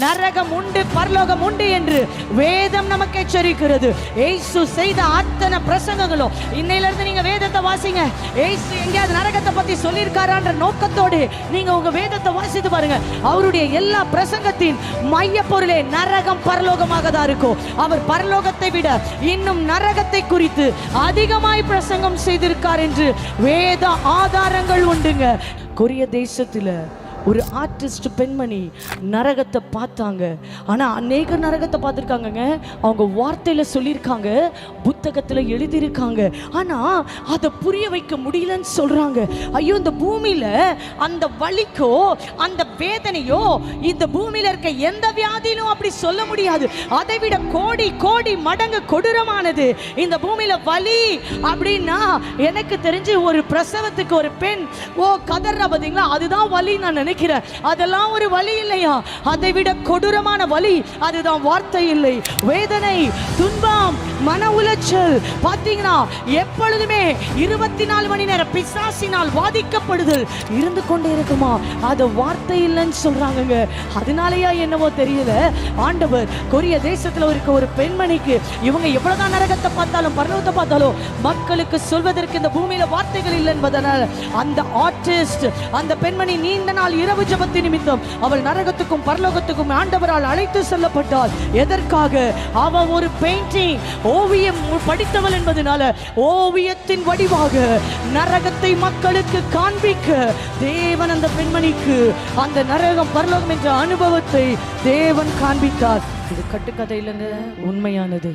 நரகம் உண்டு, பரலோகம் உண்டு என்று வேதம் நமக்கு எச்சரிக்கிறது. இயேசு செய்த அத்தனை பிரசங்கங்களும், இன்னையிலிருந்து நீங்க வேதத்தை வாசிங்க. இயேசு எங்கேயாவது நரகத்தை பத்தி சொல்லியிருக்காரான்ற நோக்கத்தோடு நீங்க உங்க வேதத்தை வாசித்து பாருங்க. அவருடைய எல்லா பிரசங்கத்தின் மைய பொருளே நரகம் பரலோகமாக தான் இருக்கும். அவர் பரலோகத்தை விட இன்னும் நரகத்தை குறித்து அதிகமாய் பிரசங்கம் செய்திருக்கார் என்று வேத ஆதாரங்கள் உண்டுங்க. கொரிய தேசத்துல ஒரு ஆர்டிஸ்ட் பெண்மணி நரகத்தை பார்த்தாங்க. ஆனால் அநேக நரகத்தை பார்த்துருக்காங்கங்க. அவங்க வார்த்தையில் சொல்லியிருக்காங்க, புத்தகத்தில் எழுதியிருக்காங்க. ஆனால் அதை புரிய வைக்க முடியலன்னு சொல்கிறாங்க. ஐயோ, இந்த பூமியில் அந்த வலிக்கோ அந்த வேதனையோ இந்த பூமியில் இருக்க எந்த வியாதியிலும் அப்படி சொல்ல முடியாது. அதை விட கோடி கோடி மடங்கு கொடூரமானது இந்த பூமியில் வலி அப்படின்னா. எனக்கு தெரிஞ்சு ஒரு பிரசவத்துக்கு ஒரு பெண் கதறா பார்த்தீங்களா, அதுதான் வலி நான் நினைக்கிறேன். அதெல்லாம் ஒரு வலி இல்லையா? அதை விட கொடூரமான வலி அதுதான் வார்த்தை இல்லை. வேதனை, துன்பம், மன உளைச்சல் பார்த்தீங்கன்னா எப்பொழுதுமே 24 மணி நேரம் பிசாசினால் வாதிக்கப்படுதல் இருந்து கொண்டே இருக்குமா? அது வார்த்தை இல்லைன்னு சொல்றாங்க. அதனாலயா என்னவோ தெரியல, ஆண்டவர் கொரிய தேசத்துல இருக்க ஒரு பெண்மணிக்கு இவங்க எவ்வளவுதான் நரகத்தை பார்த்தாலும் பரலோகத்தை பார்த்தாலும் மக்களுக்கு சொல்வதற்கு இந்த பூமியில வார்த்தைகள் இல்லை என்பதனால் அந்த ஆர்டிஸ்ட், அந்த பெண்மணி நீண்ட நாள் இரவு ஜெபத்தின் நிமித்தம் அவள் நரகத்துக்கும் பரலோகத்துக்கும் ஆண்டவரால் அழைத்து செல்லப்பட்டாள். எதற்காக? அவ ஒரு பெயிண்டிங், ஓவியம் படித்தவள் என்பதனால ஓவியத்தின் வடிவாக நரகத்தை மக்களுக்கு காண்பிக்க தேவன் அந்த பெண்மணிக்கு அந்த நரகம் பரலோகம் என்ற அனுபவத்தை தேவன் காண்பித்தார். இது கட்டுக்கதையிலிருந்து உண்மையானது.